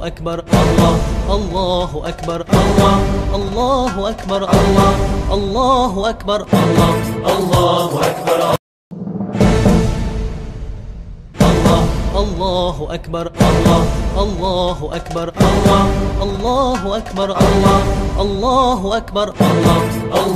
أكبر الله الله أكبر الله الله أكبر الله الله أكبر الله الله أكبر الله أكبر الله الله أكبر الله الله أكبر الله الله أكبر الله الله